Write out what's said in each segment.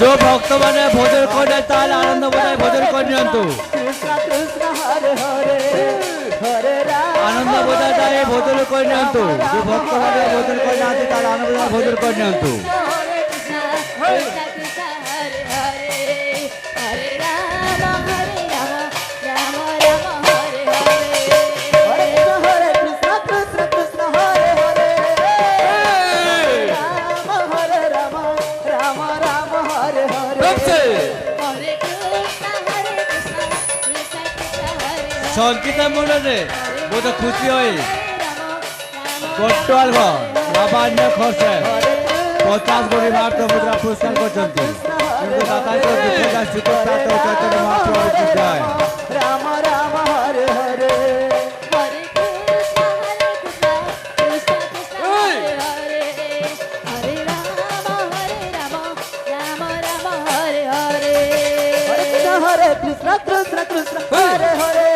जो भक्त मैंने भोजन कर आनंद बोधाय भोजन कर कृष्ण कृष्ण हरे हरे हरे राम आनंद बोधाय भोजन कर जो भक्त मैंने भोजन कर आनंद बोधाय भोजन कर हरे कृष्ण कृष्ण कृष्ण हरे हरे हरे राम राम राम हरे हरे हरे कृष्ण कृष्ण कृष्ण हरे हरे राम हरे राम राम राम हरे हरे हरे कृष्ण कृष्ण कृष्ण हरे हरे संकित मन बहुत खुशी हुई राम बट्टुआल नवान्न खर्चे 50 कोटी भारत मुद्रा पुरस्कार करछन्ति चैतन्य महाप्रभु राम राम हरे हरे हरे कृष्ण कृष्ण कृष्ण हरे हरे हरे राम राम राम हरे हरे हरे कृष्ण कृष्ण कृष्ण हरे हरे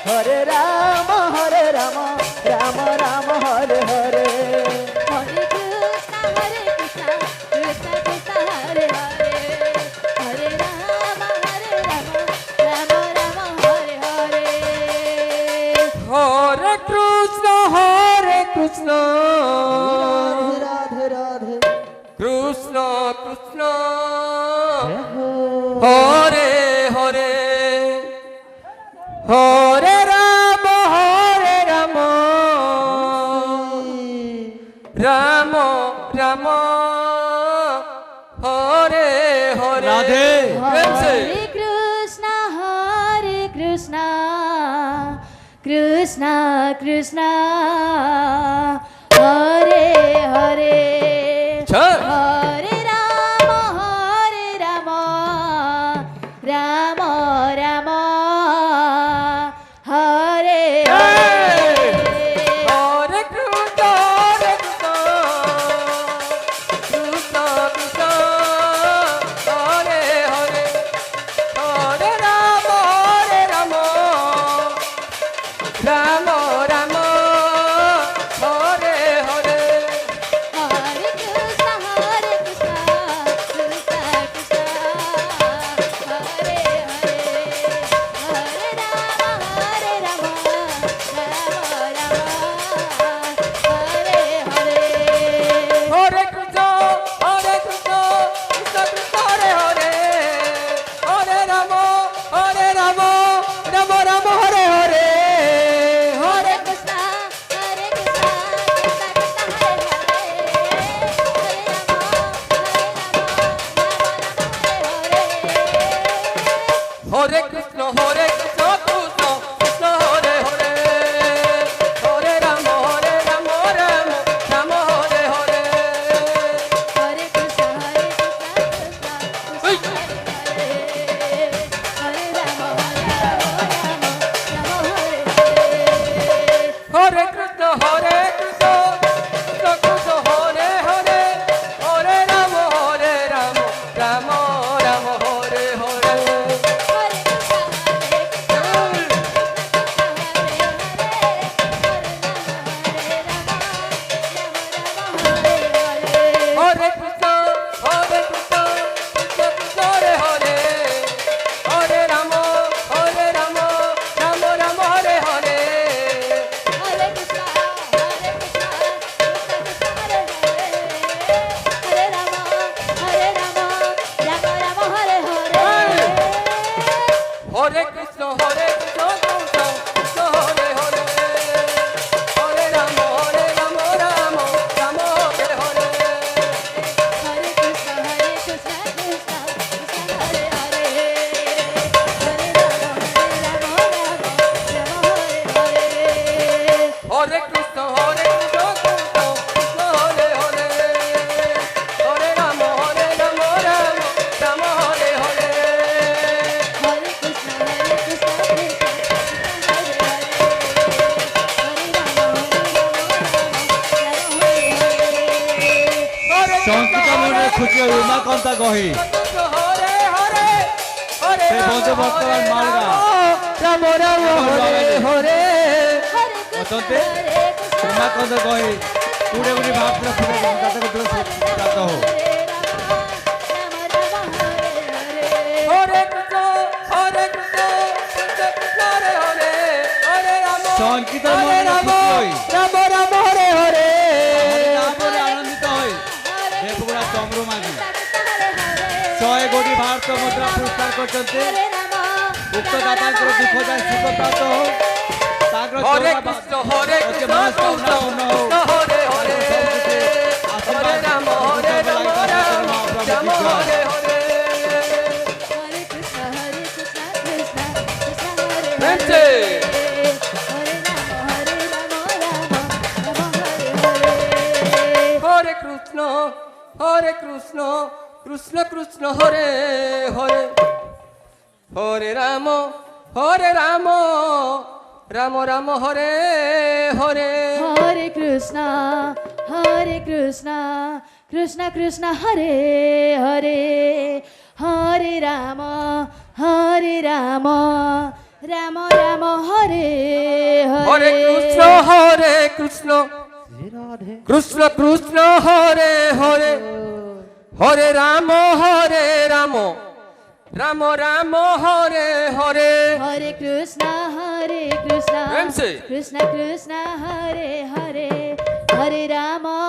हरे राम राम राम हरे हरे हरे कृष्ण कृष्ण कृष्ण हरे हरे हरे राम राम राम हरे हरे हरे कृष्ण राधे राधे कृष्ण कृष्ण हरे हरे हरे राम राम राम हरे हरे राधे। प्रेम से हरे कृष्ण कृष्ण कृष्ण हरे हरे चल। हरे राम राम राम हरे हरे हरे कृष्ण कृष्ण कृष्ण हरे हरे हरे राम राम राम हरे हरे हरे कृष्ण कृष्ण कृष्ण हरे हरे हरे राम राम हरे हरे हरे कृष्ण कृष्ण कृष्ण हरे हरे हरे राम राम राम हरे हरे हरे कृष्ण कृष्ण कृष्ण हरे कृष्ण हरे राम कृष्ण कृष्ण हरे हरे हरे राम राम राम हरे हरे हरे कृष्ण कृष्ण कृष्ण हरे राम हरे कृष्ण कृष्ण कृष्ण हरे हरे हरे राम राम राम हरे हरे हरे कृष्ण कृष्ण कृष्ण हरे हरे हरे राम राम राम हरे हरे हरे कृष्ण कृष्ण हरे राम राम राम हरे हरे हरे कृष्ण कृष्ण कृष्ण हरे हरे हरे राम राम राम हरे हरे हरे कृष्ण कृष्ण कृष्ण हरे हरे हरे राम राम हरे हरे हरे कृष्ण कृष्ण कृष्ण हरे हरे हरे राम राम हरे हरे हरे कृष्ण कृष्ण हरे हरे संकित मन खुशी हुई उमाकांता गही हरे हरे हरे से बंधु भक्तवान मालगा राम राम हरे हरे ଅଛନ୍ତି ଉମାକାନ୍ତ ଗହି ପୁଡେ ଗୁଡି ଭାବନା ପୁଡେ ଜାତକ ଦୂର ପ୍ରାପ୍ତ ହଉ সংকীর্তন হরে মন্ডলে রাম খুশি হই। রাম রাম হরে হরে হরে রাম বলে আনন্দিত হই। দেবগুড়া চন্দ্রমাঝি 100 কোটি ভারত মুদ্রা পুরস্কার করছেন উক্ত দাতাঙ্কর দুঃখ যায় সুখ প্রাপ্ত হোক। তাঙ্কর হরে চৌরা কৃষ্ণ হরে হচ্ছে কৃষ্ণ মনস্কামনা পূর্ণ হোক। হরে হরে হরে রাম হরে রাম রাম রাম হরে হরে Vente! হরে Krishna Krishna Krishna Hare Hare Hare Ram Ram Ram Hare Hare Hare Krishna, Krishna Krishna Hare Hare, Hare Rama, Rama Rama Hare হরে Krishna Krishna Krishna Hare Hare Hare Ram Ram Ram Hare Hare Hare Krishna, Vente! Krishna Krishna Hare Hare, Hare Rama.